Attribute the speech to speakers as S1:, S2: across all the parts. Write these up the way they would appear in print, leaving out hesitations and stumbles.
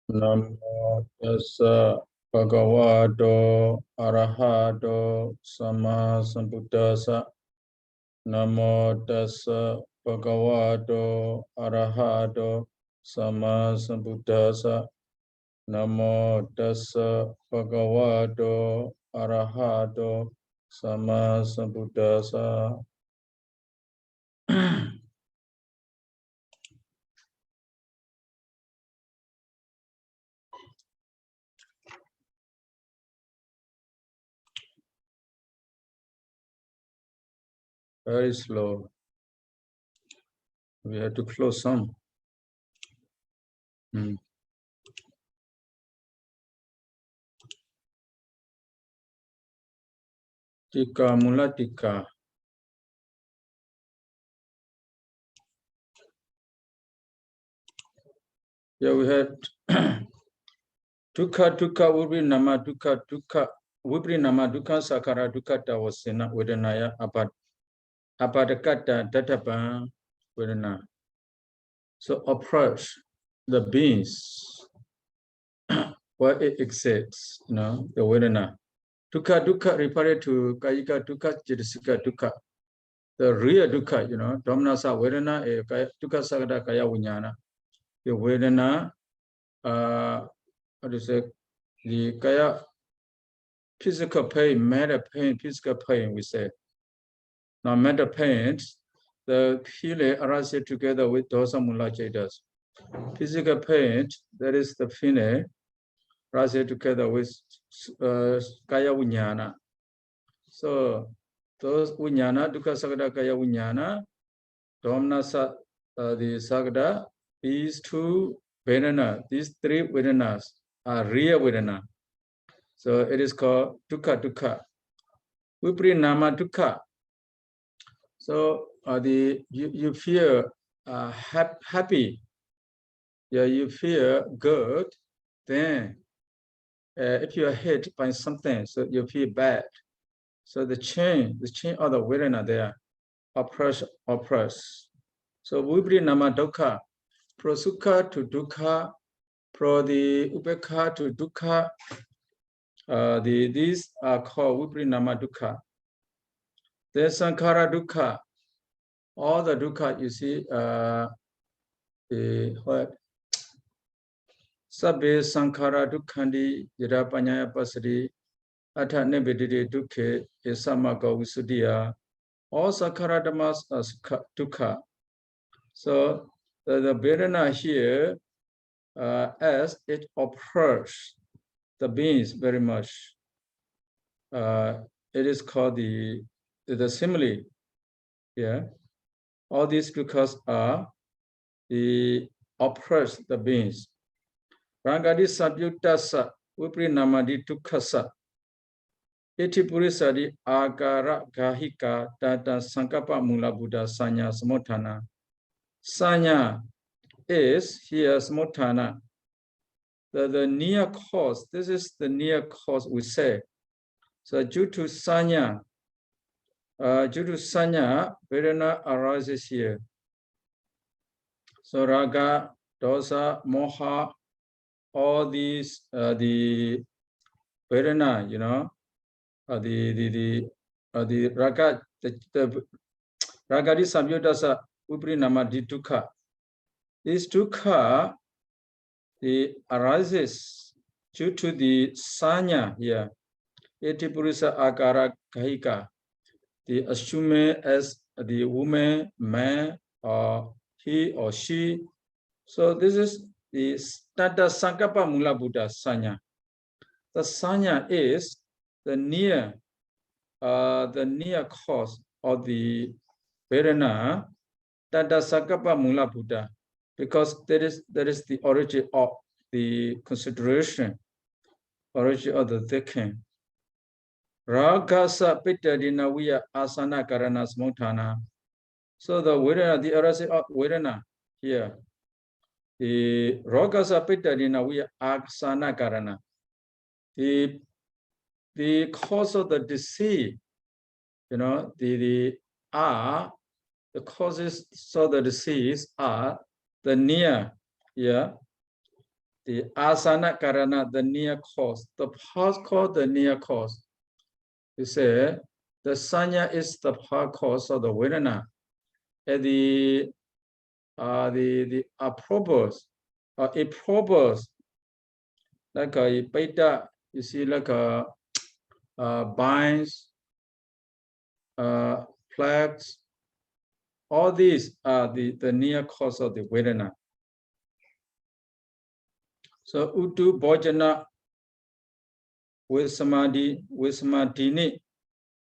S1: Namo tassa bhagavato arahato sama sambuddhassa. Namo tassa bhagavato arahato sama sambuddhassa. Namo tassa bhagavato arahato sama sambuddhassa. Very slow. We have to close some. Tika mula tika. Yeah, we had dukkha vibrinama dukkha vibrinama dukkha sakara dukkata wasena vedanaya apadakata tatapa vedana. So approach the beings where it exists, the vedana. Dukkha referred to kayika dukkha, cetasika dukkha. The real dukkha, dominasa vedana, dukkha sakara kaya viññāna. The vedana, how to say, the kaya physical pain, mental pain, physical pain, we say. Now, mental pain, the feeling arises together with dosa mula cetas. Physical pain, that is the feeling, arises together with kaya viññāna. So, those viññāna, dukkha sakada kaya viññāna, domna the sakada, these two vedana, these three vedanas are real vedana. So it is called dukkha. Vibrinama dukkha. So you feel happy, yeah, you feel good. Then if you are hit by something, so you feel bad. So the chain of the vedana there, oppress. So vibrinama dukkha, pro sukha to dukkha, pro the upekha to dukkha. These are called vibrinama dukkha. The sankhara dukkha, all the dukkha you see, what? Sabbe sankhara dukkhandi yada panyaya pasari atha nibbiditi dukkhe yasamaka visuddhiya. All sankhara dhammas are dukkha. So the vedana here, as it oppresses the beings very much, it is called the simile. Yeah, all these dukkhas are the oppress the beings. Rangadi sabyuttasa viprinamadi dukkhasa iti purisadi agara gahika tata sankapa mula buddha sanya samothana. Sanya is here samothana. The near cause, this is the near cause we say. So due to sanya, vedana arises here. So raga, dosa, moha, all these the vedana, the raga, the ragadi samyuddhasa viprinamadi dukkha. This dukkha, it arises due to the sanya here. Iti purisa akara kahika, the assume as the woman, man, or he or she. So this is the tata sankapa mula buddha sanya. The sanya is the near cause of the vedana, tata sankapa mula buddha, because that is the origin of the consideration, origin of the thinking. Ragasa pitadina viya asana karana samothana. So the vedana, the origin of vedana here, the ragasa pitadina viya asana karana. The cause of the disease, the causes of the disease are the near, the the asana karana, the near cause, the past cause, the near cause. You say the sanya is the past cause of the Vedana. And the approbers, like a Piṭaka, you see like a binds, plaques, all these are the near cause of the Vedana. So utu bhojana with samadhi,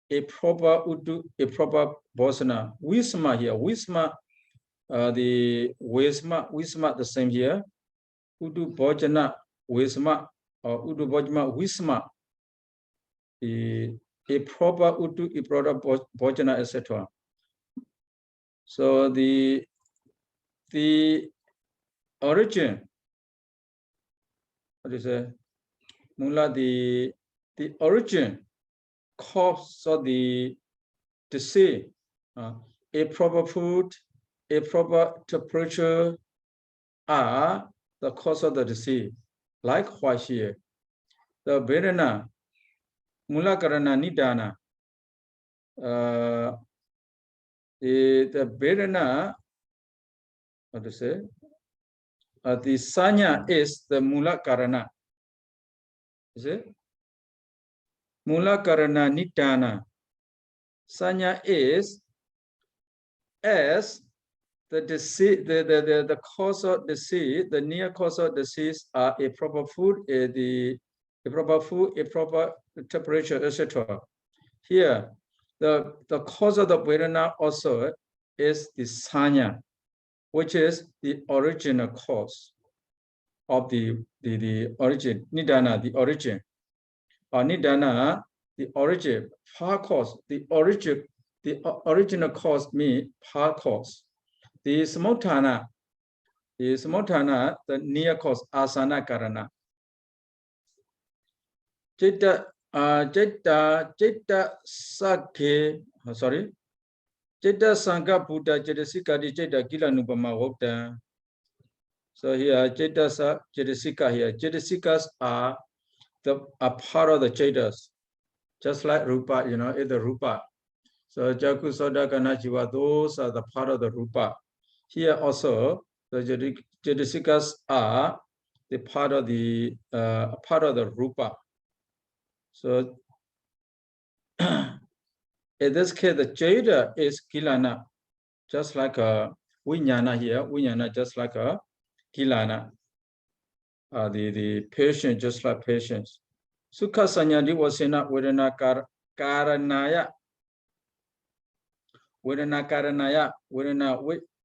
S1: a proper utu, a proper bhojana. Wisma here, wisma, the wisma the same here. Utu bhojana wisma, or utu bhojana wisma, a proper utu, a proper bhojana, etc. So the origin, what is it? Mula, the origin, cause of the disease, a proper food, a proper temperature are the cause of the disease. Likewise here, the Vedana, Mula Karana Nidana, the Vedana, what to say? The sanya is the Mula Karana. Is it? Mula Karana Nidana. Sanya is as the disease, the cause of disease, the near cause of disease are a proper food, a proper temperature, etc. Here, the cause of the Vedana also is the sanya, which is the original cause of the origin, nidana, the origin, or nidana, the origin, part cause, the original cause means part cause. The samutthana, the near cause, asana karana. Citta sakhe, sorry. Citta sangha buddha citasika di citta kila nupama vokta. So here, citasika here. Citasikas are a part of the cittas, just like rupa, you know, it's the rupa. So jaku soda kana jiva, those are the part of the rupa. Here also, the citasikas are the part of the rupa. So in this case, the citta is kilana, just like a vijnana here. Vijnana just like a kilana. The patient just like patients. Sukha sanyadi wasena vedana karanaya. Vedana karanaya, vedana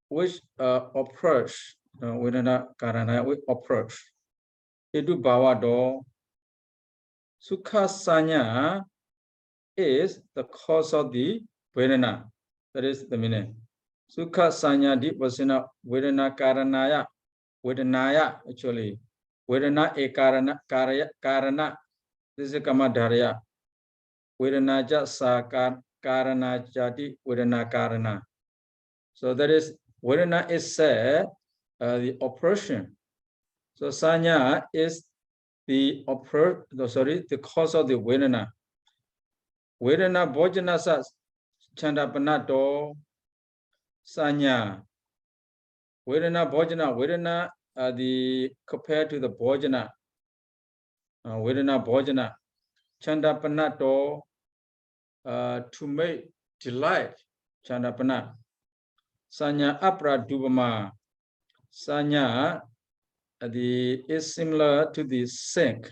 S1: which approach, vedana karanaya which approach. Idu bhava do. Sukha sanya is the cause of the vedana. That is the meaning. Sukha sanyadi wasena vedana karanaya. Vedanaya actually. Vedana e karana. This is Kamādivinicchayakathā. Vedanaja sa karana jadi vedana karana. So that is vedana is said the oppression. So sanya is the the cause of the vedana. Vedana bhojana sa chandapanato sanya. Vedana bhojana the compared to the bhojana. Vedana bhojana chandapanato to make delight chandapana. Sanya apradubama. Sanya is similar to the sink,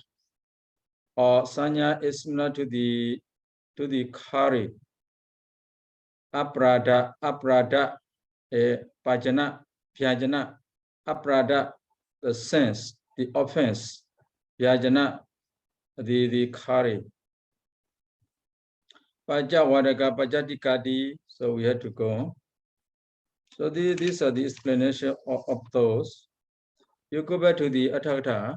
S1: or sanya is similar to the curry. Aprada pajana pyajana. Aprada the sense, the offense. Pyajana the curry. Pajawadaga pajatikadi. So we had to go. So these are the explanation of those. You go back to the Aṭṭhakathā.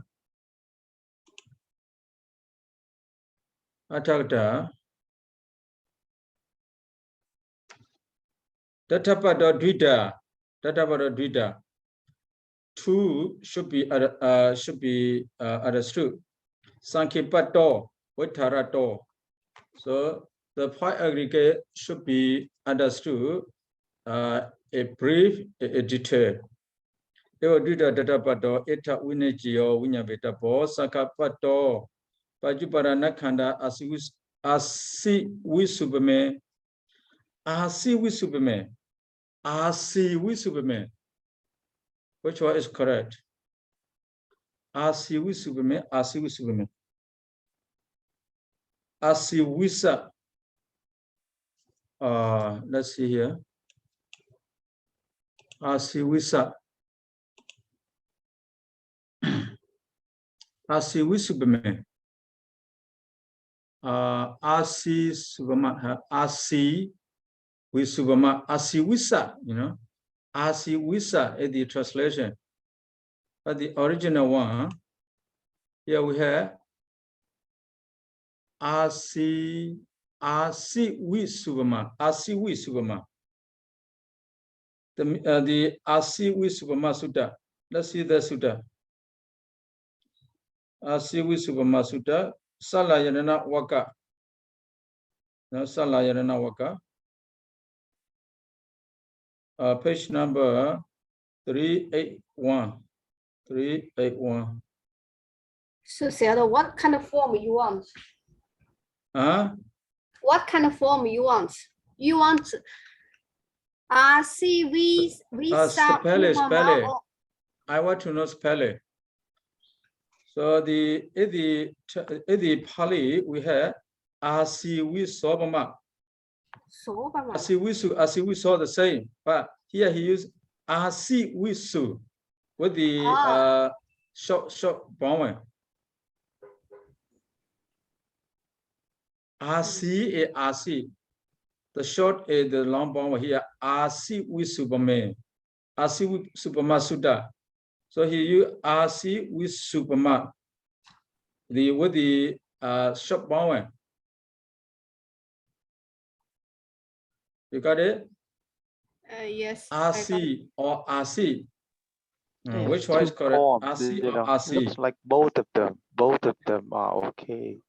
S1: Tatapada Dvita. two should be understood. Sankhipato, Vittarato. So the point aggregate should be understood a brief, a detail. Evo dita datapato, eta winejio, winyavetapo, Sakhapato, Pajuparana Khanda, asi wisubame, asi wisubame, asi wisubame. Which one is correct? Asi wisubame, asi wisubame. Asi wisa. Let's see here. Asi wisa. Asi wisubame. Asi subama. Asi wisubama. Asi wisa. You know. Asi wisa is the translation. But the original one, here we have Asi wisubama. Asi wisubama. The Asi wisubama sutta. Let's see the sutta. Asi wisubama sutta. Salayanana waka. No, Salayanana waka. Page number 381. 381.
S2: So, Sayadaw, what kind of form you want? What kind of form you want? You want
S1: spell. I want to know spell. So the Pali we have Asi Wisobama. Asi Wisu the same, but here he used Asi Wisu with the short vowel. Asi is Asi. The short is the long vowel here. Asi Wisubame. Asi Wisubama Sutta. So he used Asi Wisubama. With the short vowel. You got it?
S2: Yes.
S3: Asi
S1: or Asi.
S3: Yes,
S1: Which one is correct? Asi or Asi?
S3: Looks like both of them. Both of them are okay.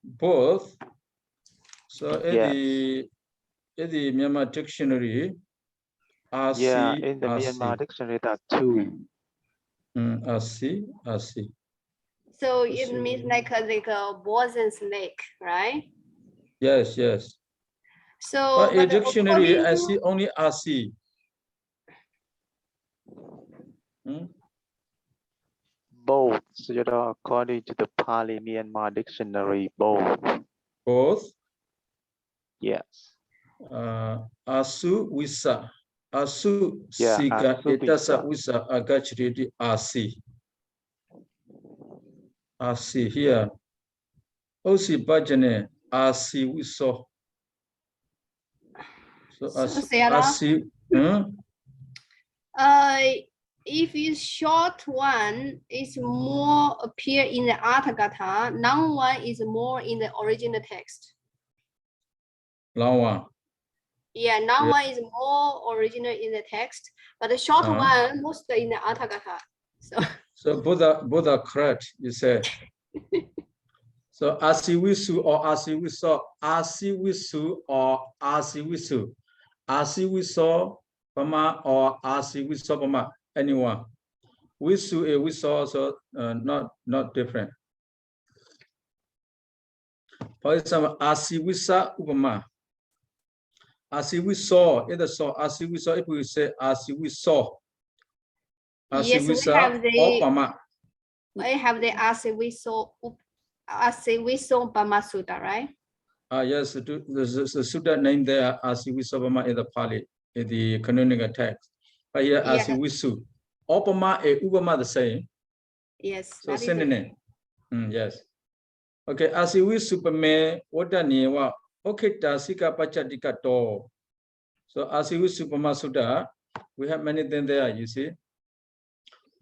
S1: Both. So
S3: Yes.
S1: in the Myanmar dictionary, Asi,
S3: yeah, in the Myanmar dictionary there are two.
S1: Asi.
S2: So it means like a balls and snake, right?
S1: Yes.
S2: So
S1: but in dictionary, I see only Asi.
S3: Both. So according to the Pali Myanmar dictionary, both.
S1: Both?
S3: Yes.
S1: Asu Wisa. Asu
S3: Yeah,
S1: Siga
S3: Asu
S1: Etasa
S3: Wisa.
S1: Wisa Agachiridi Asi. Asi here. Osi Bajane Asi Wiso. So Asi.
S2: If it's short one, it's more appear in the Aṭṭhakathā. Long one is more in the original text.
S1: Long one.
S2: Yeah, long one is more original in the text, but the short one mostly in the Aṭṭhakathā.
S1: So both are correct, you say. So Asiwisu or Asiwiso, Asiwisu or Asiwisu, Asiwiso Pama or Asiwiso Pama, anyone. Wisu a Wiso also not different. For example, Asiwisa Upama. Asiwiso, either so Asiwiso, if we say Asiwiso.
S2: Yes, we have the Asiwiso Pama Sutta, right?
S1: Yes, the Sutta name there Asiwiso Pama in the Pali, in the canonical text. But here Asiwisu. Opama and Upama the same.
S2: Yes.
S1: So synonym. Yes. Okay, Asiwisu Pame, Odanewa, Okita Sika Pachadikato. So Asiwisu Pama Sutta, we have many things there, you see.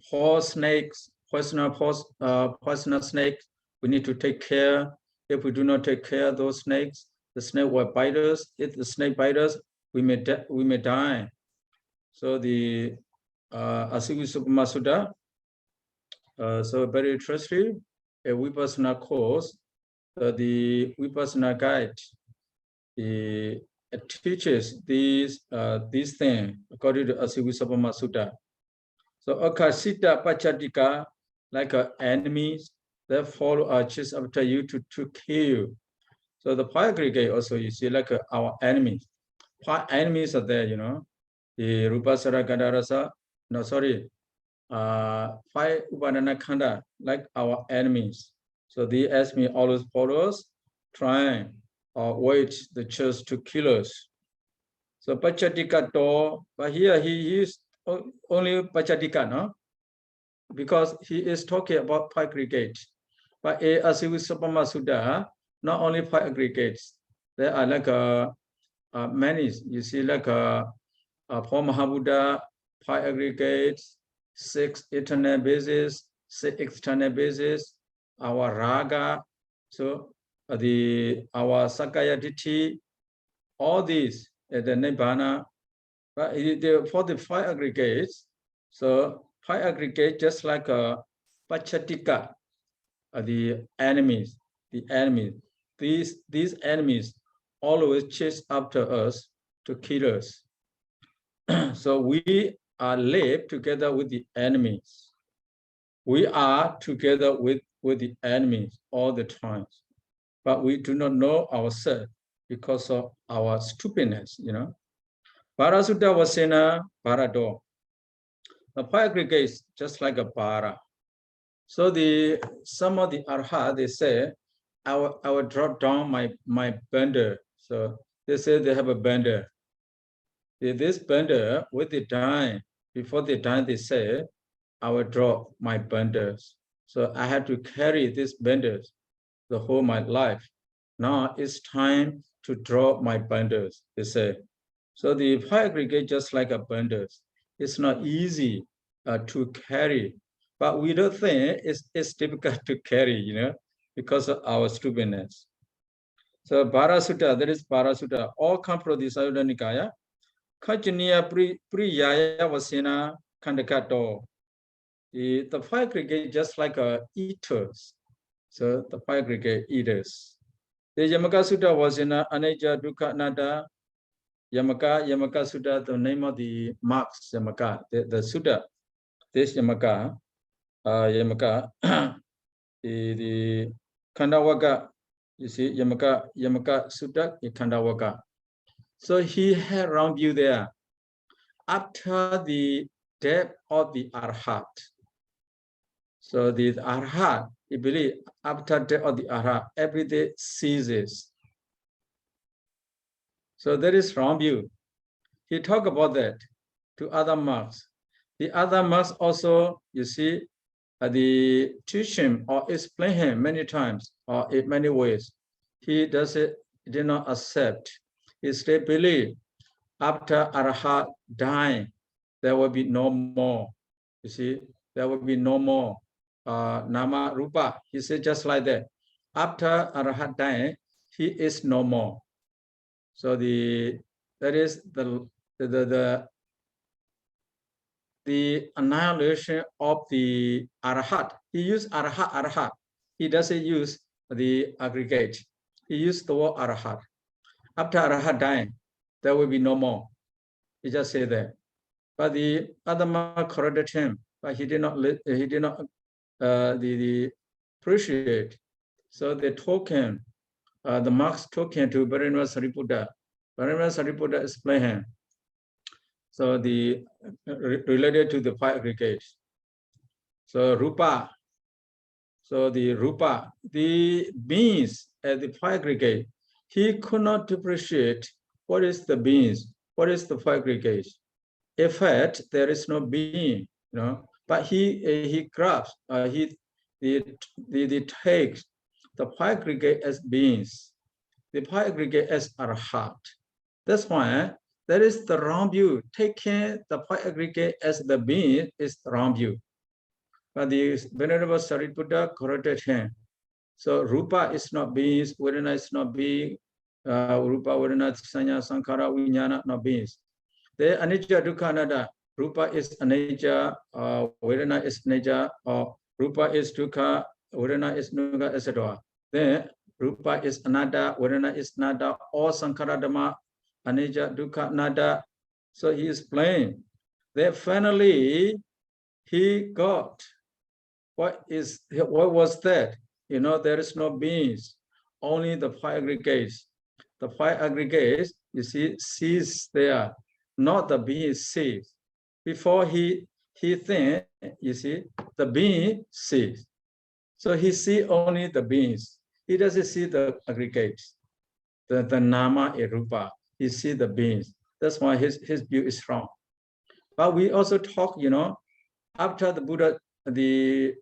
S1: Horse snakes, poisonous snakes, we need to take care. If we do not take care of those snakes, the snake will bite us. If the snake bites us, we may die. So the Asivisupama Sutta. So very interesting. A Vipassana course, the Vipassana guide teaches these things according to Asivisupama Sutta. So Akasita Pachatika, like enemies that follow or chase after you to kill you. So the fire aggregate also, you see, like our enemies. Five enemies are there, you know. The Rupasara Gadarasa, no, sorry, five Upanana Khanda, like our enemies. So they ask me always follow us, trying or wait the chance to kill us. So Pachatika to, but here he is only Pachatika, no? Because he is talking about five aggregates. But Asivisupama Sutta, not only five aggregates, there are like many. You see, like for Mahabuddha, five aggregates, 6 eternal bases, 6 external bases, our raga, so our sakaya ditti, all these, the nibbana. But for the five aggregates, so five aggregates just like a pachatika, the enemies. These enemies always chase after us to kill us. So we are live together with the enemies. We are together with the enemies all the time. But we do not know ourselves because of our stupidness, you know. Parasutta Vasena Parado. The five aggregates just like a para. So some of the arhat, they say, I will drop down my bender. So they say they have a bender. This bender, with the time, before they die, they say, I will drop my benders. So I had to carry these benders the whole my life. Now it's time to drop my benders, they say. So the five aggregate just like a benders. It's not easy to carry, but we don't think it's difficult to carry, you know, because of our stupidness. So Bharasutta, that is Bharasutta, all come from the Sayadaw Nikaya. Kajaniya Priyaya Vasena Khandakato. The five aggregate just like eaters. So the five aggregate eaters. The Yamaka Sutta was in Anicca Dukkha Anatta. Yamaka Sutta, the name of the marks, Yamaka, the Sutta. This Yamaka, the Khandhavibhaṅgo, you see, Yamaka Sutta, the Khandhavibhaṅgo. So he had wrong view there. After the death of the arhat, so the arhat, he believe after death of the arhat, every day ceases. So that is wrong view. He talked about that to other monks. The other monks also, you see, the teach him or explain him many times or in many ways. He did not accept. He still believe after arhat dying, there will be no more. You see, there will be no more nama rupa. He said just like that. After arhat dying, he is no more. So that is the annihilation of the arhat. He used arhat. He doesn't use the aggregate. He used the word arhat. After arhat dying, there will be no more. He just said that. But the other monk corrected him, but he did not appreciate. So they took him. The monks took him to Bharinava Sariputta. Bharinava Sariputta explained him. So related to the five aggregates. So rupa. So the rupa, the beings at the five aggregate, he could not appreciate what is the beings, what is the five aggregates. In fact, there is no being, you know. But he grabs, he takes the five aggregate as beings, the five aggregate as arhat. That's why that is the wrong view. Taking the five aggregate as the being is the wrong view. But the Venerable Sariputta corrected him. So rupa is not beings, vedana is not being, rupa, vedana, sanya, sankhara, vijnana, not beings. The anicca dukkha anatta, Rupa is anicca, Vedana is anicca, or Rupa is dukkha, Vedana is dukkha, etc. Then Rupa is anatta, Vedana is anatta, all Sankhara Dhamma, anicca, dukkha, anatta. So he is playing. Then finally he got what was that? You know, there is no beings, only the five aggregates. The five aggregates, you see, sees there, not the being sees. Before he think, you see, the being sees. So he see only the beings. He doesn't see the aggregates, the nama and rupa. He see the beings. That's why his view is wrong. But we also talk, you know, after the Buddha, the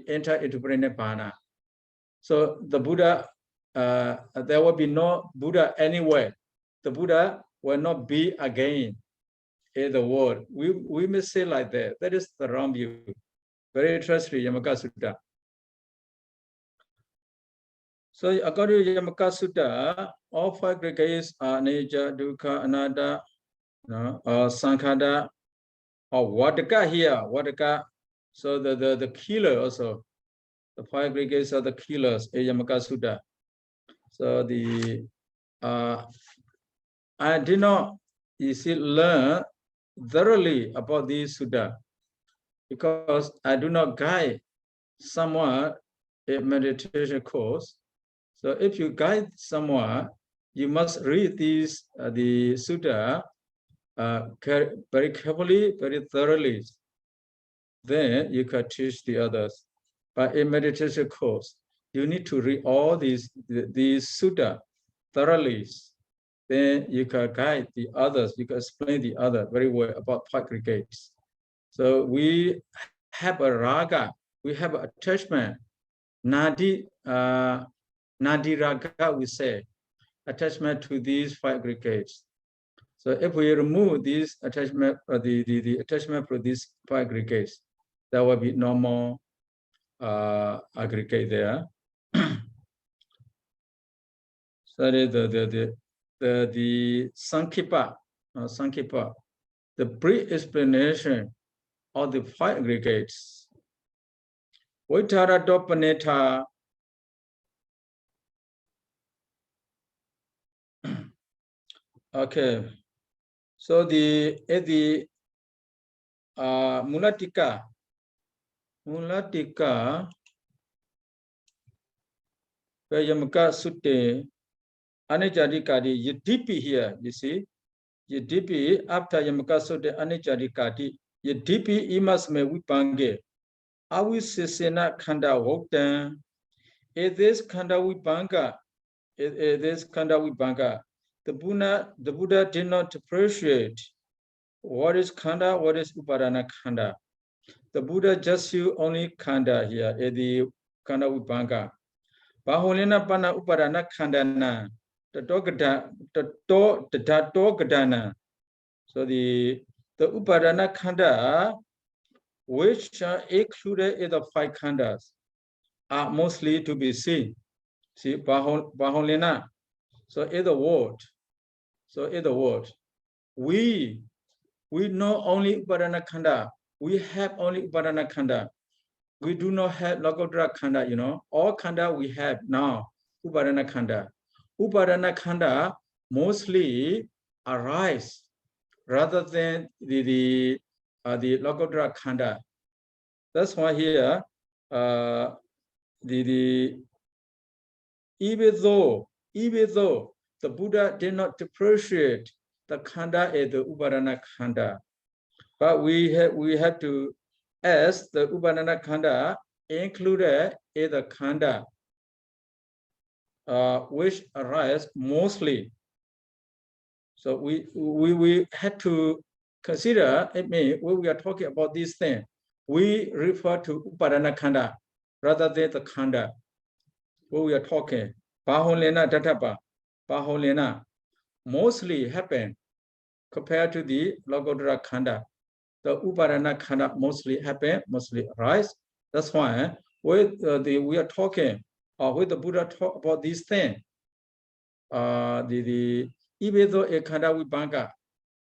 S1: enter into Nibbana. So the Buddha, there will be no Buddha anywhere. The Buddha will not be again in the world. We may say like that. That is the wrong view. Very interesting, Yamaka Sutta. So according to Yamaka Sutta, all five aggregates are anicca, dukkha, anatta, sankhara, or vadaka here, vadaka. So the killer also, the five aggregates are the killers in Yamaka Sutta. So I did not, you see, learn thoroughly about this Sutta because I do not guide someone a meditation course. So if you guide someone, you must read these the Sutta very carefully, very thoroughly. Then you can teach the others. But in meditation course, you need to read all these Sutta thoroughly. Then you can guide the others, you can explain the other very well about five aggregates. So we have a raga, we have an attachment, nadi raga, we say, attachment to these five aggregates. So if we remove this attachment, the attachment for these five aggregates, there will be no more aggregate there. So the Sankhipa, the brief explanation of the five aggregates. Vaitara dopaneta. Okay, so the Mulatika, Yamaka Sutte, Anijadikadi, Yadipi here, you see, Yadipi after Yamaka Sutte, Anijadikadi, Yadipi imas me Vibhaṅga, Avisesena Khanda Voktan, this Khandhavibhaṅga, this Khandhavibhaṅga. The Buddha did not appreciate what is Khanda, what is Upadana Khanda. The Buddha just used only Khanda here, the Khandhavibhaṅga. Baholena Pana Upadana Khandana, the Gadana. So the Upadana Khanda, which are included in the five Khandas, are mostly to be seen. See, Baholena. So in the world, we know only Upadana Khanda. We have only Upadana Khanda. We do not have Lokottara Khanda, you know. All Khanda we have now, Upadana Khanda. Upadana Khanda mostly arise rather than the Lokottara Khanda. That's why here, even though the Buddha did not appreciate the Khanda and the Upadana Khanda, but we have to ask the Upadana Khanda included in the Khanda, which arise mostly. So we had to consider, I mean, when we are talking about this thing, we refer to Upadana Khanda rather than the Khanda. When we are talking, Baholena Tatapa, Baholena mostly happen compared to the Lokottara Khanda. The Upadana Khanda mostly happen, mostly arise. That's why with we are talking, or with the Buddha talk about this thing, even though a Khandhavibhaṅga,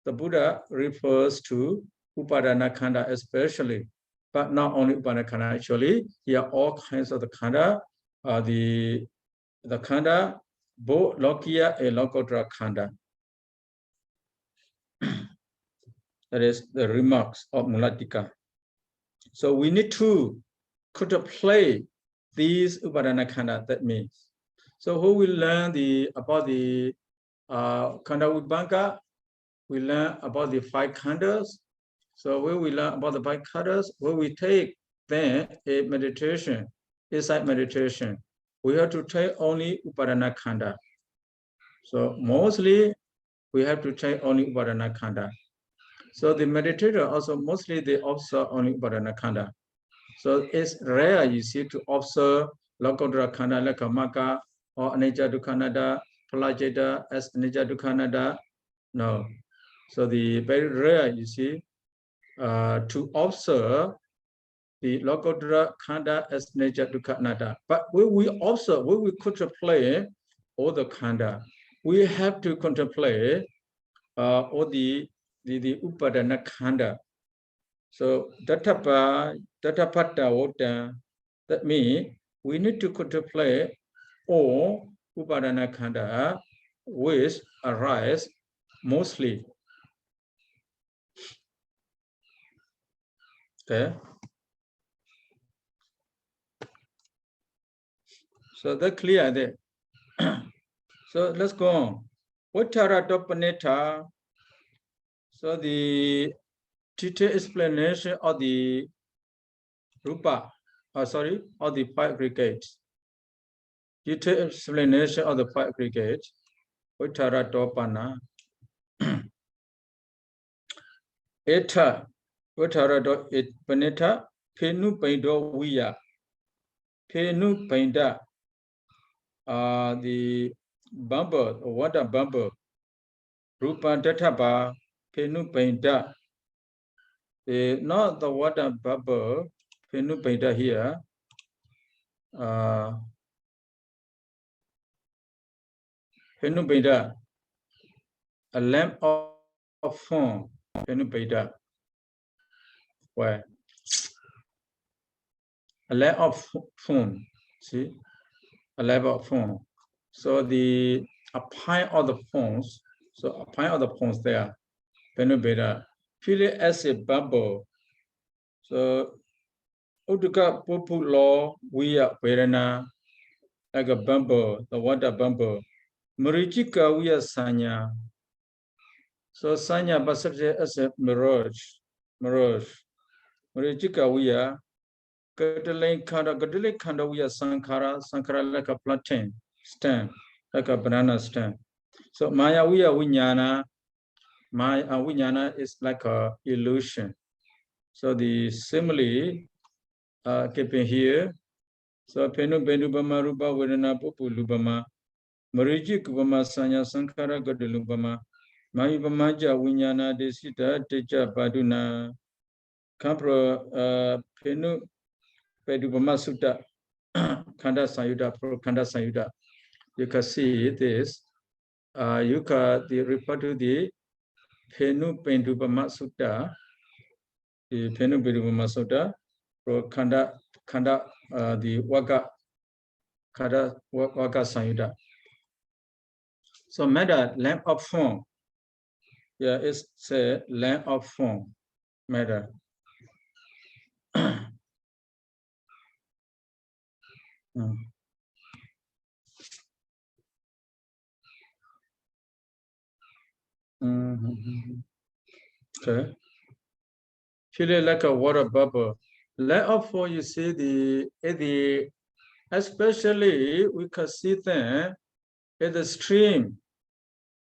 S1: the Buddha refers to Upadana Khanda especially, but not only Upadana Khanda. Actually, here all kinds of the Khanda, the Khanda, both Lokiya and Lokottara Khanda. That is the remarks of Mulatika. So we need to contemplate these Upadana Khanda. That means, so who will learn about the Khandhavibhaṅga, we learn about the 5 khandas. So when we learn about the 5 khandas, when we take then a meditation, insight meditation, we have to take only Upadana Khanda. So mostly we have to take only Upadana Khanda. So the meditator also mostly they observe only Upadana Khanda. So it's rare, you see, to observe Lokottara Khanda like Kamaka or Anicca Dukkha Anatta, Palajjata as Anicca Dukkha Anatta. No. So the very rare, you see, to observe the Lokottara Khanda as Anicca Dukkha Anatta. But when we observe, when we contemplate all the Khanda, we have to contemplate all the Upadana Khanda. So Dattappa, Dattapatta Vota, that means we need to contemplate all Upadana Khanda which arise mostly. Okay. So that's clear there. So let's go on. Uttara Dopaneta. So the detailed explanation of the Rupa, of the 5 brigades. Detailed explanation of the 5 brigades. Uttara Dopana. Eta. Uttara Dopaneta. Penu Paindo Viya. Penu Painda. The bumper, water bumper. Rupa Dattapa. Penu Painda. Not the water bubble, Penu Painda here. Penu Painda, a lamp of phone, Penu Painda. Where? A lamp of phone, see? A lamp of phone. So a pile of the phones, there, Penu Painda. Feel it as a bubble. So Uddhaka Pupu law, we are Vedana, like a bumble, the water bumble. Marichika, we are Sanya. So Sanya Basabje as a mirage. Marichika, we are Gadalin Kanda, we are Sankara like a plantain stem, like a banana stem. So Maya, we are Vinyana. Maya Vinyana is like a illusion. So the simile keeping here. So Penu Benubama Rupa Vedana Pupu Lubama Mariji Kubama Sanya Sankara Gadalubama Mahibamaja Vinyana Desita Teja Baduna Kampro Penu Pedubama Sutta Khanda Sayuda Pro Khanda Sayuda. You can see this. You can refer to the Penu Pendubama Sutta, the Penu Pedubama Sutta Pro Khanda the Waka Sayuda. So matter lamp of form. Yeah, it's a lamp of form matter. Okay. Feel like a water bubble. Lamp of form, you see especially we can see them in the stream.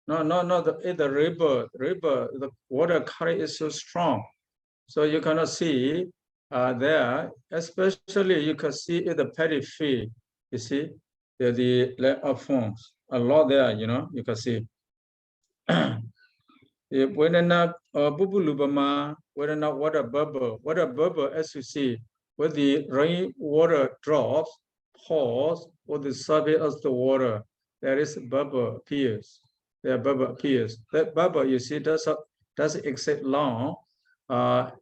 S1: No, the river, the water current is so strong. So you cannot see there, especially you can see in the paddy field, you see, the lamp of forms, a lot there, you can see. When not bubulubama, when not water bubble, as you see, when the rain water drops, pours on the surface of the water, there is a bubble appears. That bubble, you see, that's doesn't exist long.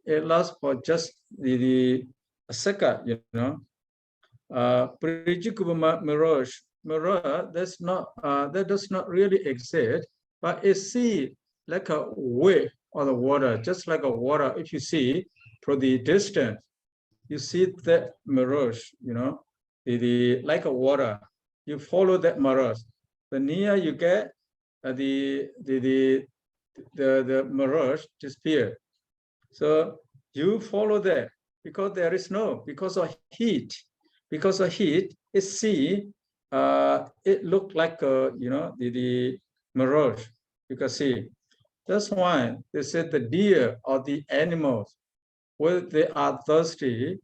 S1: It lasts for just a second, you know. Prijikubama mirage, that does not really exist, but it see like a wave on the water, just like a water. If you see from the distance, you see that mirage, you know, like a water. You follow that mirage. The near you get, the mirage disappear. So you follow that because there is no, because of heat. Because of heat, it see, it look like a, you know, the mirage. You can see. That's why they said the deer or the animals, when they are thirsty,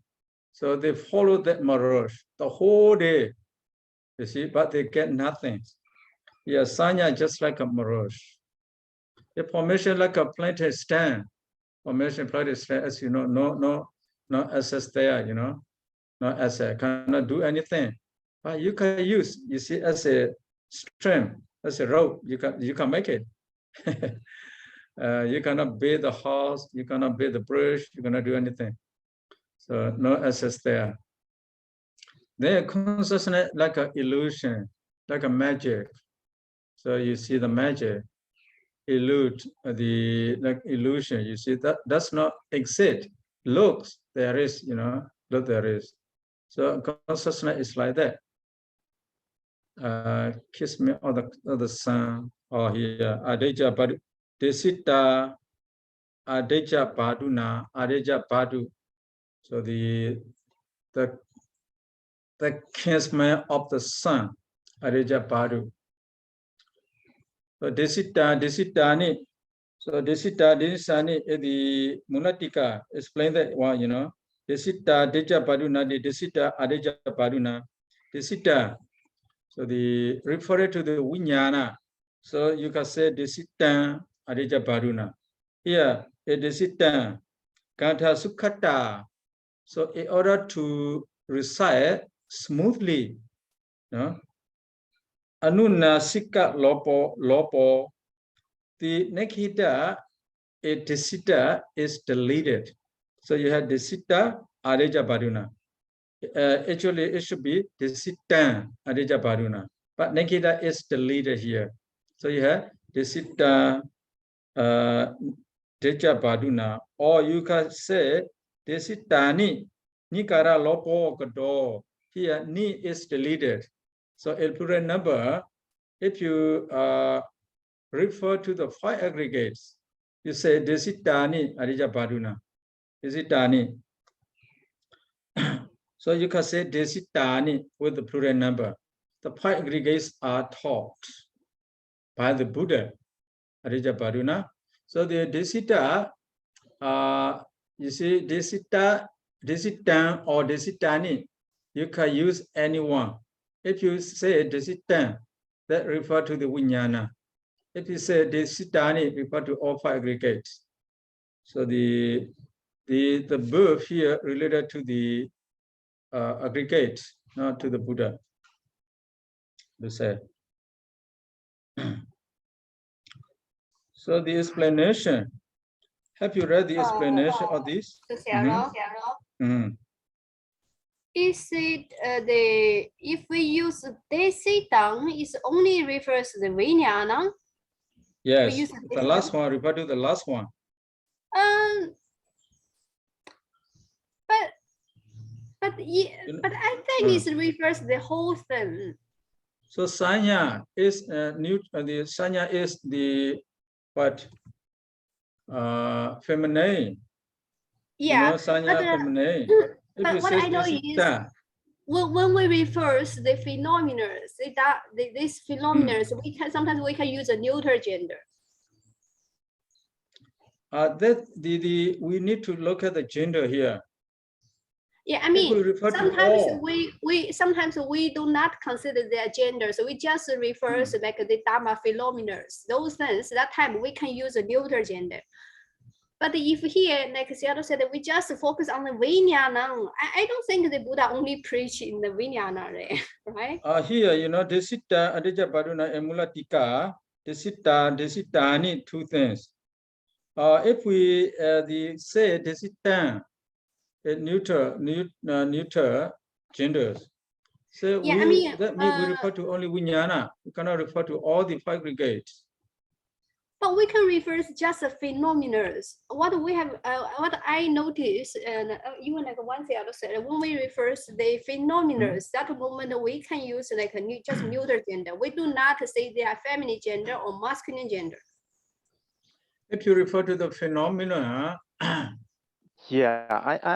S1: so they follow that mirage the whole day. You see, but they get nothing. Yeah, sanya just like a mirage. The formation like a planted stand. Formation planted stand, as you know, no access there, you know. Not as a cannot do anything, but you can use, you see, as a string, as a rope, you can make it. You cannot build the house, you cannot build the bridge, you cannot do anything. So no access there. Then consciousness like an illusion, like a magic. So you see the magic, elude the like illusion. You see that does not exist. Looks there is, you know, look there is. So consciousness is like that. Kiss me on the sun or here. Adeja Badu. Desita Adeja Baduna. Adeja Badu. So the kinsman of the sun. Adeja Badu. So Desita ni. So Desita ni the Munatika explain that one, you know. Desita Deja Baduna, Desita Adeja Baduna. Desita. So the refer to the Viññāna. So you can say Desita Adeja Baduna. Here, a Desita Kantha Sukkata. So in order to recite smoothly, no? Anuna Sika Lopo, the Nekita, a Desita is deleted. So you have Desita Adeja Baduna. Actually, it should be Desita Adeja Baduna. But Nekita is deleted here. So you have Desita Deja Baduna. Or you can say Desitani Nikara Lopo Gado. Here, Ni is deleted. So in plural number, if you refer to the 5 aggregates, you say Desitani Adeja Baduna. Desitani. So you can say Desitani with the plural number. The 5 aggregates are taught by the Buddha, Adeja Baduna. So the Desita, you see Desita, Desitan or Desitani, you can use anyone. If you say Desitan, that refer to the Viññāna. If you say Desitani, refer to all 5 aggregates. So the verb here related to the aggregate, not to the Buddha. To say. So the explanation. Have you read the explanation of this?
S2: Is it if we use Desitang, it only refers to the Viññāna?
S1: Yes, the last one, refer to the last one.
S2: But I think it refers to the whole thing.
S1: So Sanya is the Sanya is the what? Feminine.
S2: Yeah.
S1: You know, Sanya feminine.
S2: But what I know is when we refer to the phenomena, these phenomena, sometimes we can use a neuter gender.
S1: We need to look at the gender here.
S2: Yeah, I mean, sometimes we do not consider their gender, so we just refer to like the Dharma phenomena. Those things, that time we can use a neuter gender. But if here, like Sayadaw said, we just focus on the Viññāna, I don't think the Buddha only preach in the Viññāna, right?
S1: Here, you know, Desita Adeja Baduna Emulatika, Desitani, 2 things. if we say Desitan, neuter genders, so
S2: Yeah,
S1: that means we refer to only Vijnana. We cannot refer to all the 5 aggregates.
S2: but we can refer just the phenomena. What we have, what I noticed, and even like one thing I said, when we refer the phenomena, that moment we can use like just neuter gender. We do not say they are feminine gender or masculine gender.
S1: If you refer to the phenomena,
S3: Yeah,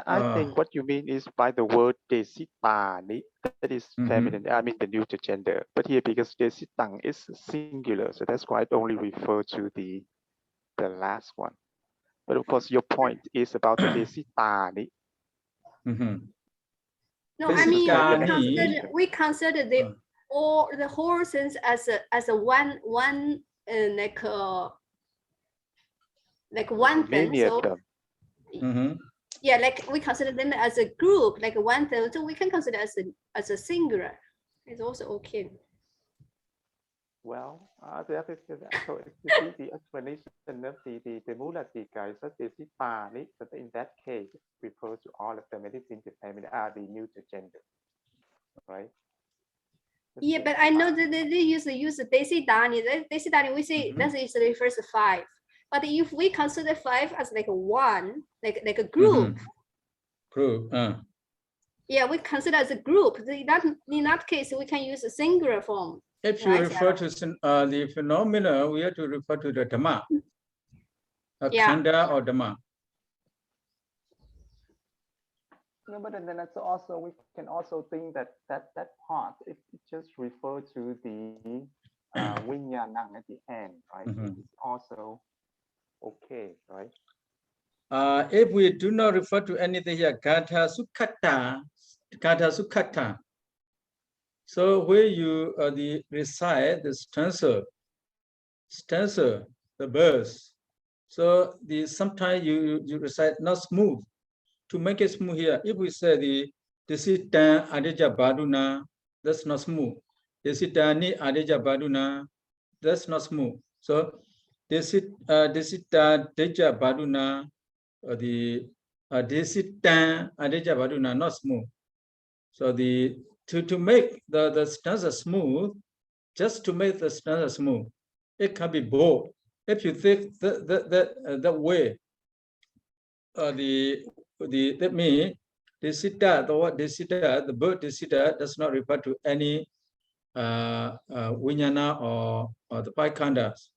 S3: I think what you mean is by the word desitani, that is feminine, I mean the neuter gender. But here, because desitang is singular, so that's why it only refer to the last one. But of course, your point is about the desitani.
S2: No, I mean
S1: Desitani.
S2: we consider the all the whole sense as a one like one thing. So yeah, like we consider them as a group, like one thing. So we can consider as a singular. It's also okay.
S3: Well, so if you see the explanation of the Mulatika is that desitani, so in that case, it refers to all of them. Anything the feminine are the neuter gender, right?
S2: Yeah, but I know that they use desidani. Desidani, we say that is refers to 5. But if we consider 5 as like one, like a group, yeah, we consider as a group. In that case, we can use a singular form.
S1: If you refer to the phenomena, we have to refer to the Dhamma, Khanda or Dhamma.
S3: No, but then that's also, we can also think that part, it just refers to the Vijnana at the end, right? It's also okay, right?
S1: If we do not refer to anything here, Kata Sukkata. So where you recite the stanza, the verse. So sometimes you recite not smooth. To make it smooth here, if we say the Desita Adija Baduna, that's not smooth. Desitani Adija Baduna, that's not smooth. So Desita Deja Baduna, the Desita Adija Baduna, not smooth. So to make the stanza smooth, just to make the stanza smooth, it can be bold. If you think that way, that means desita, the word desita, the bird desita does not refer to any Vijnana or the 5 khandas.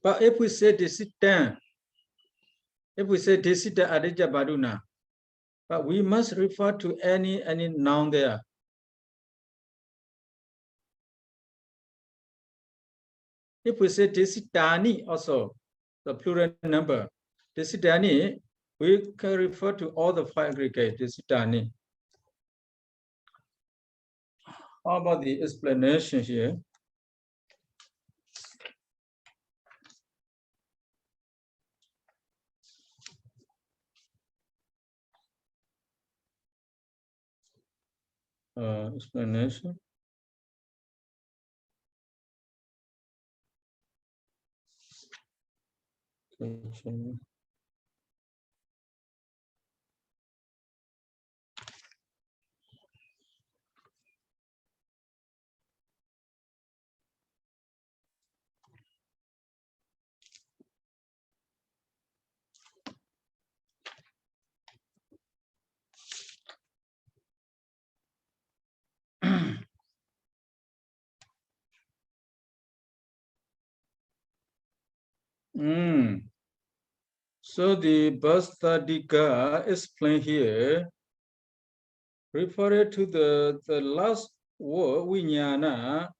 S1: But if we say desita, adija baduna, but we must refer to any noun there. If we say desitani also, the plural number, desitani, we can refer to all the 5 aggregates, desitani. How about the explanation here? Explanation. Okay. So the Bhastadika explained here, referring to the last word, Vijnana,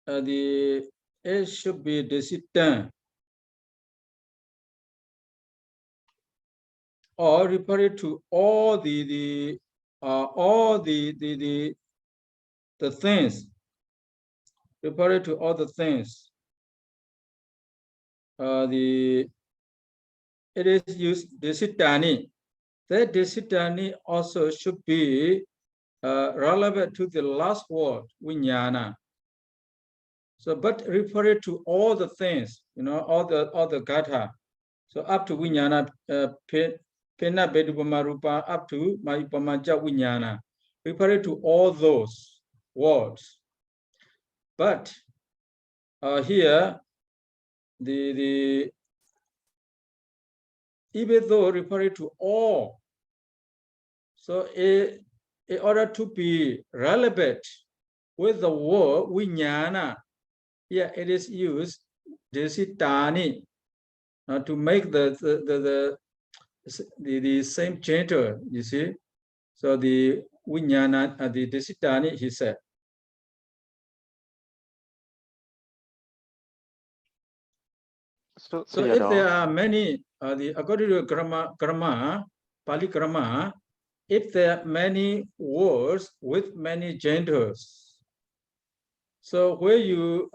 S1: it should be Desitan, or referring to all the things, referring to all the things. It is used Desitani. That Desitani also should be relevant to the last word, viññāna. So, but refer to all the things, all the gatha. So up to viññāna, pena bedupama rupa, up to mahipamaja viññāna. Refer to all those words. But here, even though referring to all, so in order to be relevant with the word viññāna, here it is used desitani to make the same gender, you see. So the viññāna, the desitani, he said. So if there are many, according to grammar, Pali grammar, if there are many words with many genders, so where you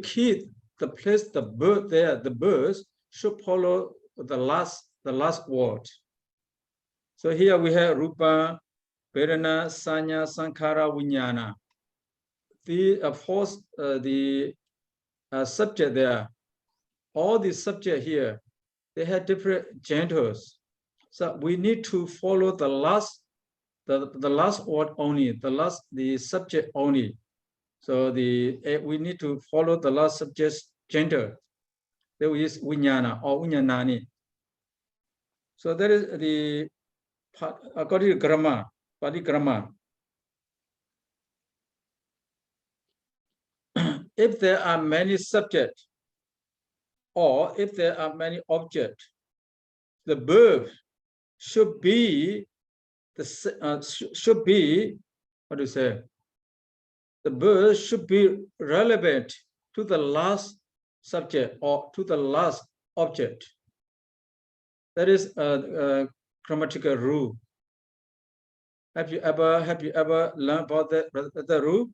S1: keep the place the bird there, the birds should follow the last word. So here we have rupa, vedana, sanya, sankhara, viññāna. The subject there, all the subject here, they have different genders. So we need to follow the last word only, the subject only. So we need to follow the last subject's gender. There is viññāna or viññānani. So that is the according to grammar, Pali grammar. If there are many subjects or if there are many objects, the verb should be what do you say? The verb should be relevant to the last subject or to the last object. That is a grammatical rule. Have you ever learned about the rule?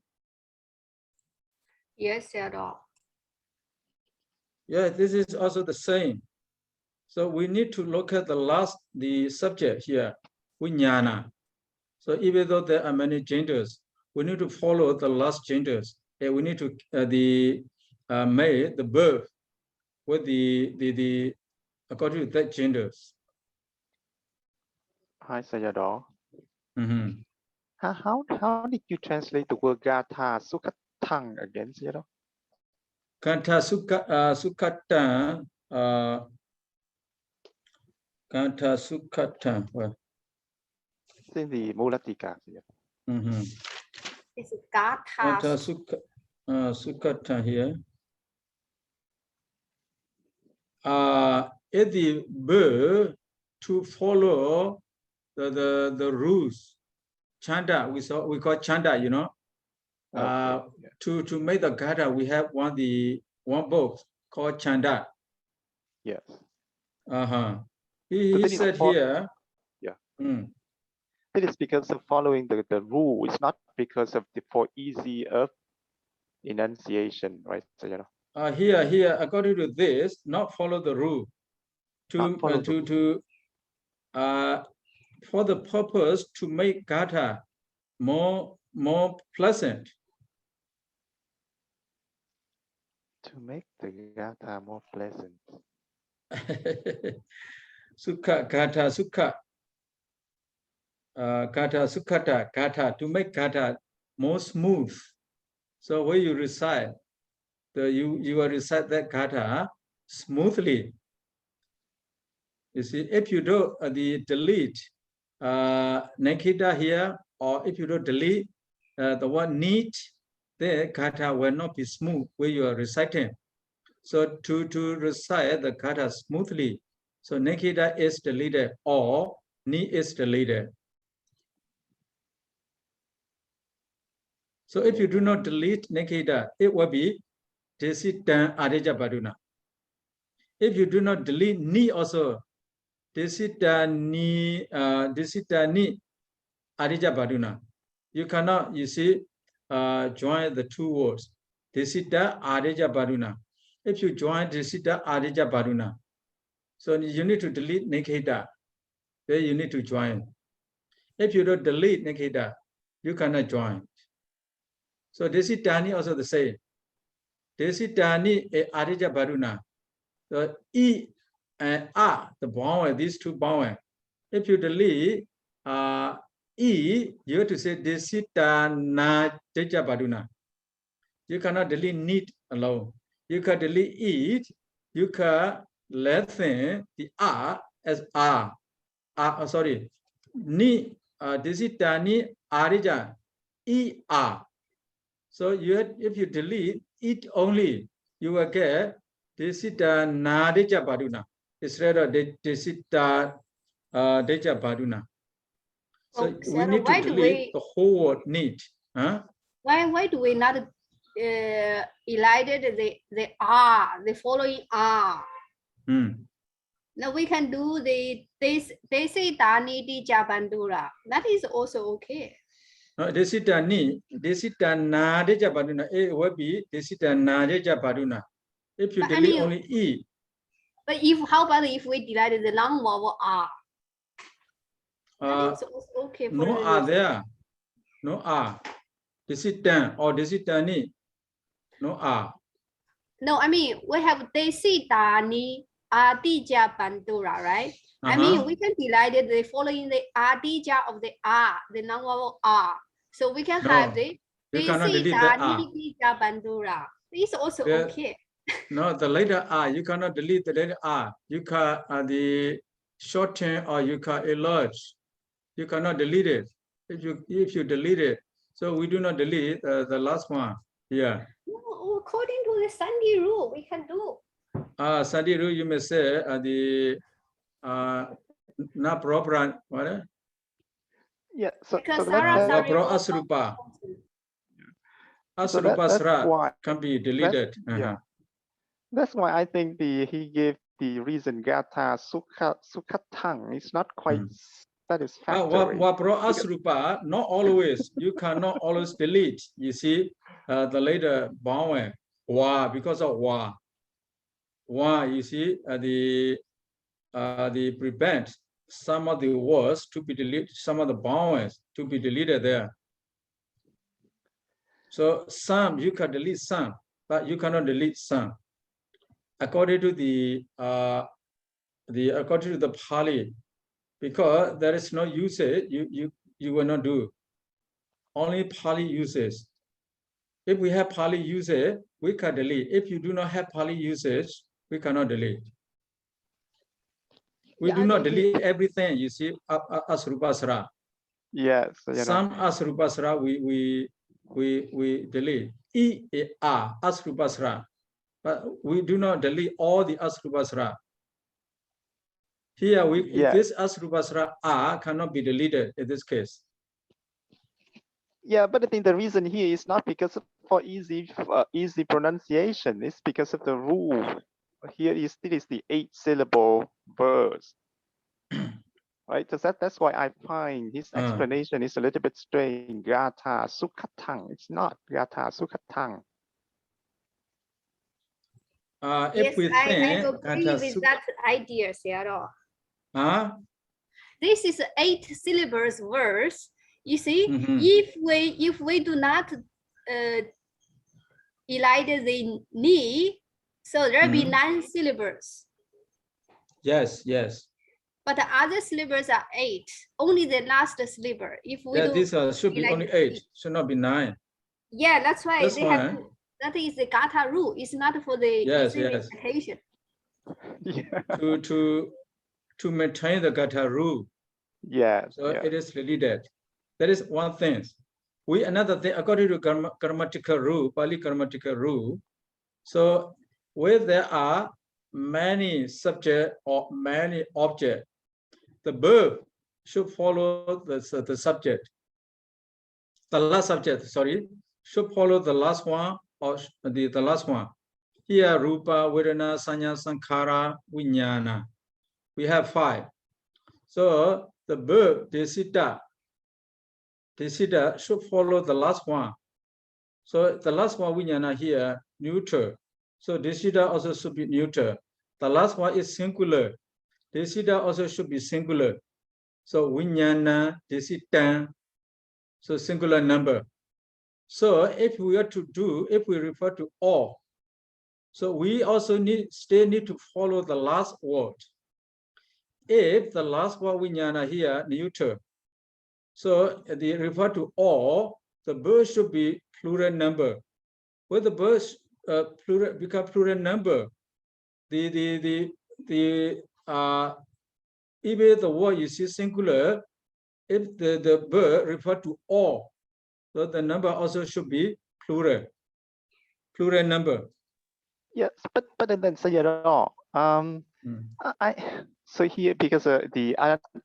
S2: Yes, Sayadaw.
S1: Yeah, this is also the same. So we need to look at the subject here, viññāna. So even though there are many genders, we need to follow the last genders. And we need to make the verb with the according to that genders.
S3: Hi, Sayadaw.
S1: Mm-hmm.
S3: How did you translate the word gatha sukhathang again, Sayadaw?
S1: Kantha sukkata, kantha sukkata. Well,
S3: it's in the Mulatika.
S1: mm-hmm.
S2: It's gatha.
S1: Sukkata here. It's the verb to follow the rules. Chanda, we call chanda, To make the gatha, we have one book called chanda.
S3: Yes.
S1: He said here.
S3: Yeah.
S1: Mm.
S3: It is because of following the rule. It's not because of for easy of enunciation, right? So,
S1: here, according to this, not follow the rule. For the purpose to make gatha more pleasant.
S3: To make the gatha more pleasant.
S1: Sukha, gatha, sukha. Gatha, sukhata, gatha, to make gatha more smooth. So when you recite, you will recite that gatha smoothly. You see, if you do delete nekita here, or if you don't delete the word need, the gatha will not be smooth when you are reciting. So to recite the gatha smoothly, so nekita is deleted or ni is deleted. So if you do not delete nekita, it will be desitan areja baduna. If you do not delete ni also, desitani areja baduna. You cannot, you see, join the two words. Desita areja baduna. If you join desita areja baduna, so you need to delete nekita. Then you need to join. If you don't delete Nikita, you cannot join. So Desitani also the same. Desitani Adija Baruna. The E and A, the vowel, these two vowels. If you delete E, you have to say Desitana Deja Baruna. You cannot delete need alone. You can delete it. You can lengthen the R as R. Sorry. Ni Desitani Arija E R. So if you delete it only, you will get Desita Nadeja Baduna instead of Desita Deja Baduna. So we need to delete the whole word need. Huh?
S2: Why do we not elided the R, the following R? Now we can do the Desita Nidija Bandura. That is also okay.
S1: Desita Nadeja Baduna. It will be Desita Nadeja Baduna. If you delete only E.
S2: But how about if we deleted the long vowel R? That is also okay. For
S1: no R there. No R. Desitan or Desitani. No R.
S2: No, I mean we have Desitani Adija Bandura, right? I mean we can delete the following the Adija of the R, the long vowel R. So we can have the Desitani Adija Bandura. It's also okay.
S1: No, the letter R, you cannot delete the letter R. You can the shorten or you can enlarge. You cannot delete it. If you delete it, so we do not delete the last one. Yeah.
S2: No, according to the Sunday rule, we can do.
S1: Sunday rule, you may say the not proper what?
S3: Yeah. So
S1: Asrupa. Asrupa can be deleted.
S3: Yeah. That's why I think he gave the reason Gatha Sukhatang is not quite satisfactory.
S1: Asrupa, not always. You cannot always delete. You see, the later vowel wa because of wa. Wa, you see, the prevent some of the words to be deleted, some of the vowels to be deleted there. So some you can delete some, but you cannot delete some. According to the according to the Pali, because there is no usage, you will not do. Only Pali uses. If we have Pali usage, we can delete. If you do not have Pali usage, we cannot delete. We do not delete everything. You see, Asrupasra.
S3: Yes.
S1: Some Asrupasra we delete. Asrupasra. But we do not delete all the Asrupasra. Here, this Asrupasra cannot be deleted in this case.
S3: Yeah, but I think the reason here is not because for easy pronunciation. It's because of the rule. Here is the 8-syllable verse, right? So that's why I find his explanation is a little bit strange. Gatha Sukhatang. It's not Gatha Sukhatang.
S2: Yes, I agree with that idea, Sayadaw. This is 8 syllables verse. You see, if we do not elide the ni, so there will be 9 syllables.
S1: Yes, yes.
S2: But the other syllables are 8. Only the last syllable. If we
S1: this should be only 8. Should not be 9.
S2: Yeah, that's why they have. That is the Gatha rule. It's not for the occasion.
S3: Yeah.
S1: To maintain the Gatha rule.
S3: Yeah.
S1: So it is deleted. That is one thing. Another thing, according to grammatical rule, Pali grammatical rule. So where there are many subject or many object, the verb should follow the subject. The last subject, sorry, should follow the last one or the last one. Here, Rupa, Vedana, Sanya, Sankhara, Vijnana. We have 5. So the verb Desita should follow the last one. So the last one Vijnana here, neutral. So Desita also should be neutral. The last one is singular. Desita also should be singular. So viññāna desitang. So singular number. So if we are to do, if we refer to all, so we also still need to follow the last word. If the last word viññāna here neuter, so they refer to all, the verb should be plural number. When the verb plural become plural number, even the word you see singular, if the verb refer to all, so the number also should be plural number.
S3: Yes, but then Sayadaw, so here because the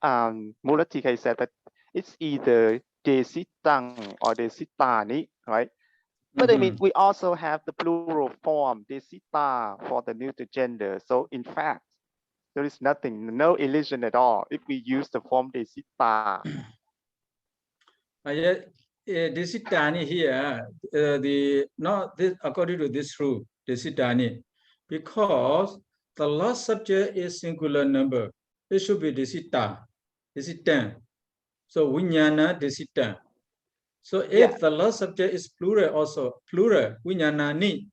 S3: Mulatika said that it's either desitang or desitani, right? But I mean, we also have the plural form desita for the neuter gender. So in fact, there is nothing, no illusion at all if we use the form desita.
S1: Desitani here, according to this rule, desitani, because the last subject is singular number, it should be desitang. So viññāna desitang. So if the last subject is plural, also plural, viññānani,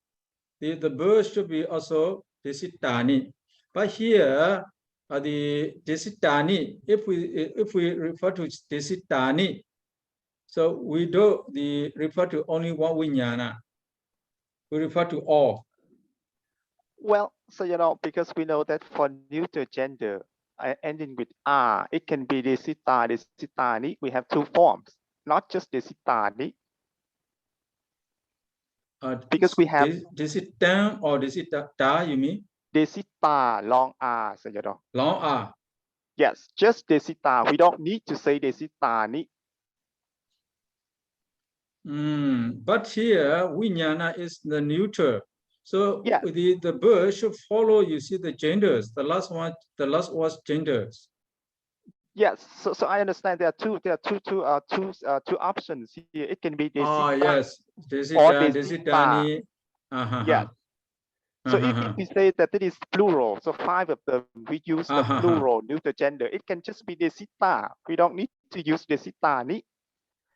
S1: the verb should be also desitani. But here, the desitani, if we refer to desitani, so we don't refer to only one viññāna. We refer to all.
S3: Well, so because we know that for neuter gender ending with R, it can be desita, desitani. We have two forms, not just desitani. Because we have
S1: desitang or desitata, you mean?
S3: Desita, long R, Sayadaw.
S1: Long R.
S3: Yes, just desita. We don't need to say desitani.
S1: But here, viññāna is the neuter. So the verb should follow, you see, the genders. The last was genders.
S3: Yes, so I understand there are two options here. It can be desita.
S1: Yes, desita, desitani.
S3: Yes. So if we say that it is plural, so 5 of them, we use the plural neuter gender. It can just be desita. We don't need to use desitani.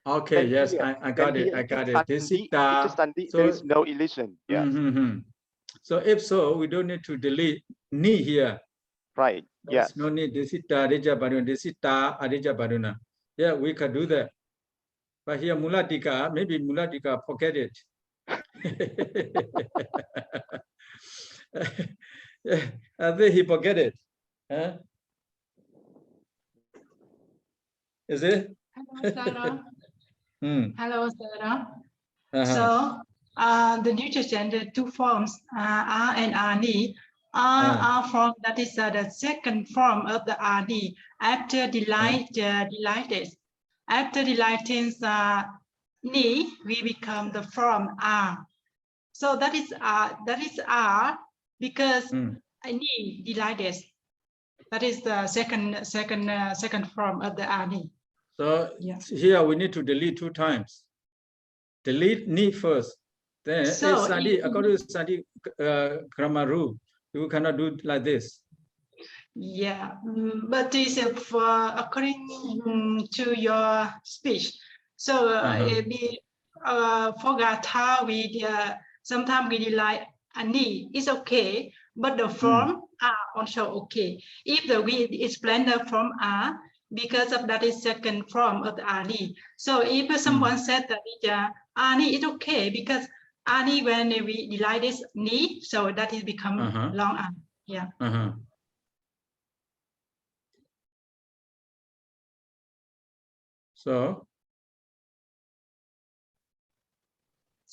S1: Okay, yes, I got it. Desita.
S3: So there is no illusion. Yes.
S1: So if so, we don't need to delete ni here.
S3: Right.
S1: Yes. No need desita, adeja baduna, desita, adeja baduna. Yeah, we can do that. But here mulatika, maybe mulatika forget it. I think he forget it. Huh? Is it?
S4: Hello, Sarah. Hello, Sarah. So the neuter gender two forms, R and Ani, are from, that is the second form of the Ani after delighted. After delighting ni, we become the form R. So that is R because ni delighted. That is the second form of the Ani.
S1: So here we need to delete 2 times. Delete ni first. Then according to Sandi grammar rule, you cannot do it like this.
S4: Yeah, but this is according to your speech. So for Gatha, we sometimes we like ani is okay, but the form are also okay. If we explain the form are, because of that is second form of the ani. So if someone said that ani is okay because ani when we delete this ni, so that is become long an. Yeah.
S1: So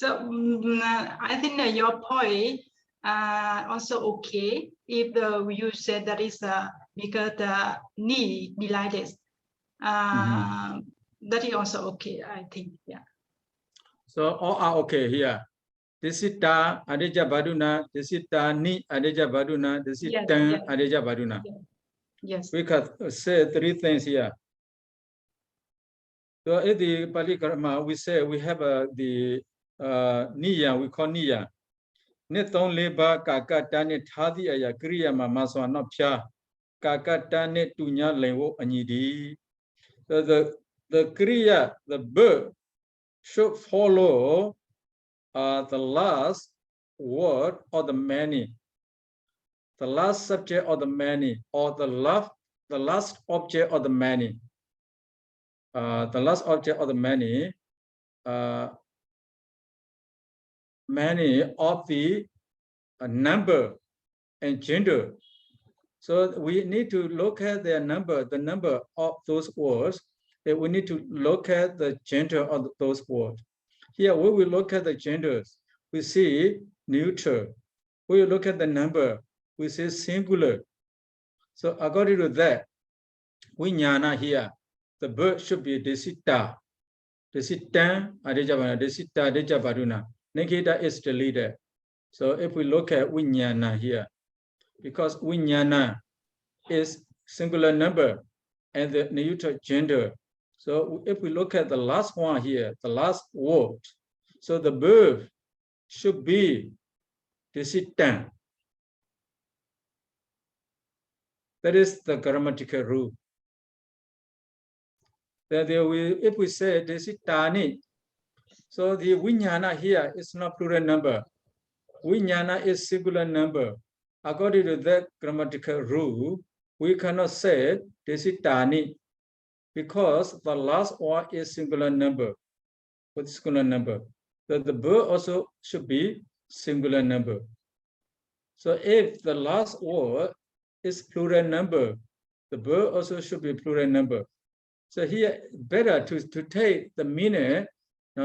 S4: I think that your point also okay if you said that is because the ni delighted. That is also okay, I think. Yeah.
S1: So all are okay here. Desita adeja baduna, desita ni adeja baduna, desita adeja baduna.
S4: Yes.
S1: We can say 3 things here. So in the Pali Grammar, we say we have the niya, we call niya. Nitong leba kakata ne thadi aya kriya ma maswa no pya kakata ne tunya lewo anyidi. The kriya, the verb, should follow the last word or the many, the last subject or the many, or the last object or the many. The last object or the many, many of the number and gender. So we need to look at their number, the number of those words. And we need to look at the gender of those words. Here, when we look at the genders, we see neuter. When we look at the number, we see singular. So according to that, viññāna here, the verb should be desita. Desitan, adejabana, desita, dejabaruna. Negata is deleted. So if we look at viññāna here, because viññāna is singular number and the neuter gender. So if we look at the last one here, the last word, so the verb should be desitan. That is the grammatical rule. That if we say desitani, so the viññāna here is not plural number. Viññāna is singular number. According to that grammatical rule, we cannot say desitani because the last word is singular number. With singular number, so the verb also should be singular number. So if the last word is plural number, the verb also should be plural number. So here, better to take the meaning, in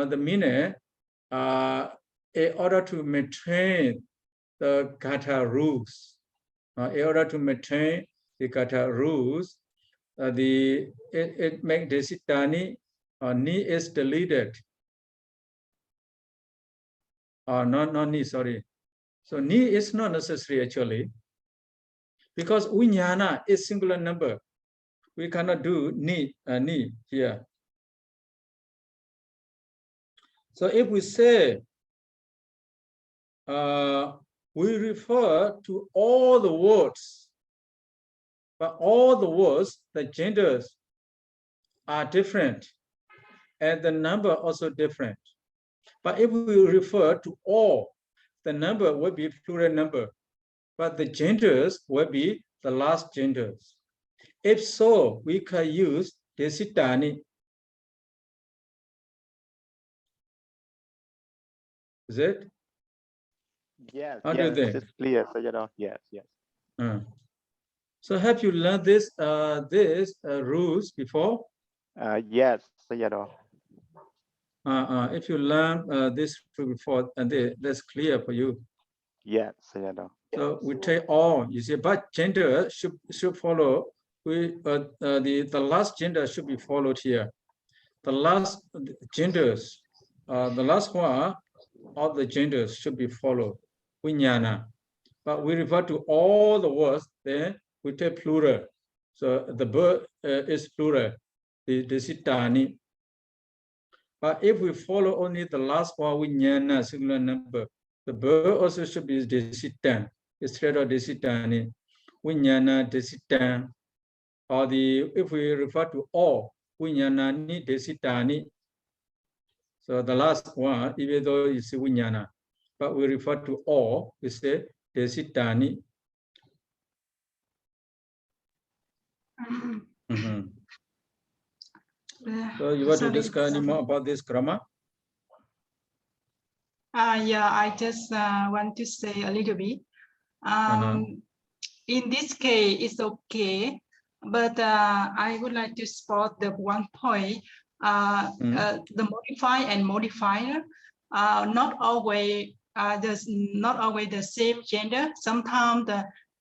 S1: order to maintain the kata rules. In order to maintain the kata rules, it makes desitani, ni is deleted. Not ni, sorry. So ni is not necessary actually, because viññāna is singular number. We cannot do ni here. So if we say we refer to all the words, but all the words, the genders are different and the number also different. But if we refer to all, the number will be plural number, but the genders will be the last genders. If so, we can use desitani. Is it?
S3: Yes,
S1: How do you think?
S3: it's clear, Sayadaw. Yes.
S1: So have you learned this rules before?
S3: Yes, Sayadaw.
S1: If you learn this before, that's clear for you.
S3: Yes, Sayadaw.
S1: So we take all, you see, but gender should follow. The last gender should be followed here. The last genders, the last one of the genders should be followed. Viññāna. But we refer to all the words, then we take plural. So the verb is plural, the desitani. But if we follow only the last one, viññāna, singular number, the verb also should be desitan instead of desitani. Viññāna, desitan. Or if we refer to all, viññāna ni desitani. So the last one, even though it's viññāna, but we refer to all, we say desitani. So you want to discuss any more about this grammar?
S4: Yeah, I just want to say a little bit. In this case, it's okay, but I would like to spot the one point. The modify and modifier not always the same gender. Sometimes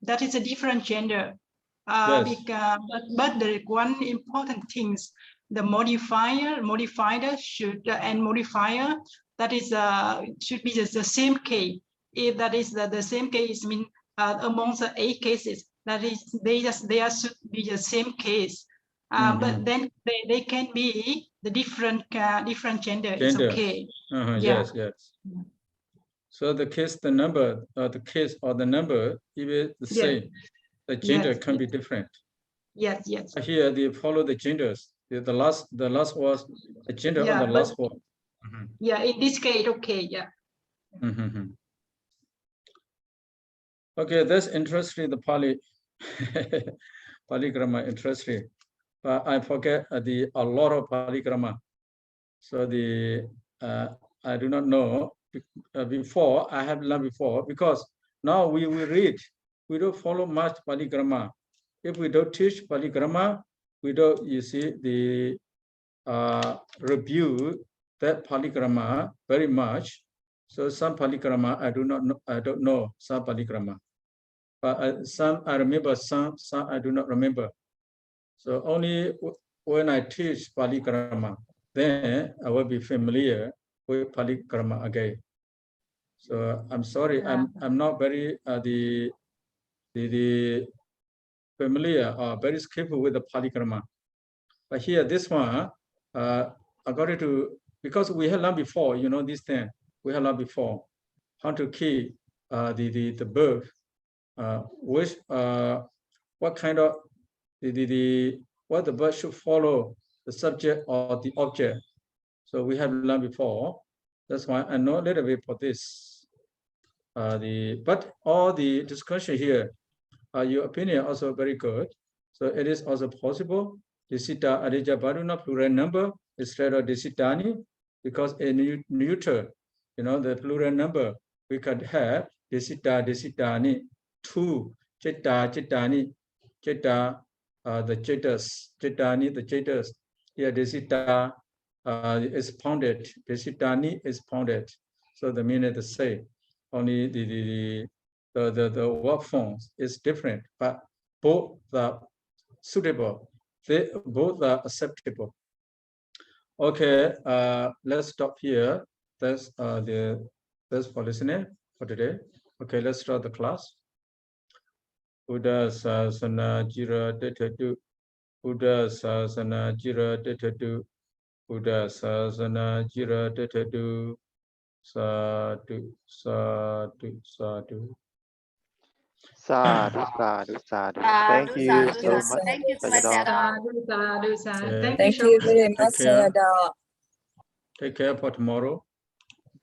S4: that is a different gender.
S1: Yes.
S4: But the one important things, the modifier should and modifier that is should be the same case. If that is the same case, mean amongst the 8 cases, that is they should be the same case. But then they can be the different gender. It's okay.
S1: Yes. So the case, the number, the case or the number, even the same, the gender can be different.
S4: Yes.
S1: Here they follow the genders. The last was agenda
S4: Yeah,
S1: on the last word.
S4: Yeah, in this case, okay, yeah.
S1: Okay, that's interesting. The Pali Pali grammar interesting, but I forget a lot of Pali grammar. So I do not know before. I have learned before because now we read. We don't follow much Pali grammar. If we don't teach Pali grammar, we don't. You see the review that Pali grammar very much. So some Pali grammar I do not know. I don't know some Pali grammar. But some I remember, some I do not remember. So only when I teach Pali grammar, then I will be familiar with Pali grammar again. So I'm sorry, I'm not very the familiar or very skillful with the Pali grammar. But here, this one, according to, because we have learned before, you know, this thing we have learned before, how to keep the verb. Which what kind of what the verb should follow the subject or the object. So we have learned before. That's why I know a little bit for this. But all the discussion here, your opinion also very good. So it is also possible. Disita adija baruna plural number instead of disitani, because in neuter, you know, the plural number we could have disita disitani. Two, chitta, chittani, chitta, the chittas, chittani, the chittas. Here, desita is pounded, desitani is pounded. So the meaning is the same. Only the word forms is different, but both are suitable. They both are acceptable. Okay, let's stop here. That's that's for listening for today. Okay, let's start the class. Buddha Sasana Jira Detatu, Buddha Sasana Jira Detatu, Buddha Sasana Jira Detatu, Sadhu, Sadhu, Sadhu.
S3: Sadhu, sadhu, sadhu. Thank you so much.
S2: Thank you so much,
S3: Sayadaw.
S2: Sayadaw.
S4: Thank you very much,
S1: Take care for tomorrow.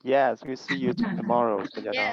S3: Yes, we'll see you tomorrow, Sayadaw.
S2: Yes.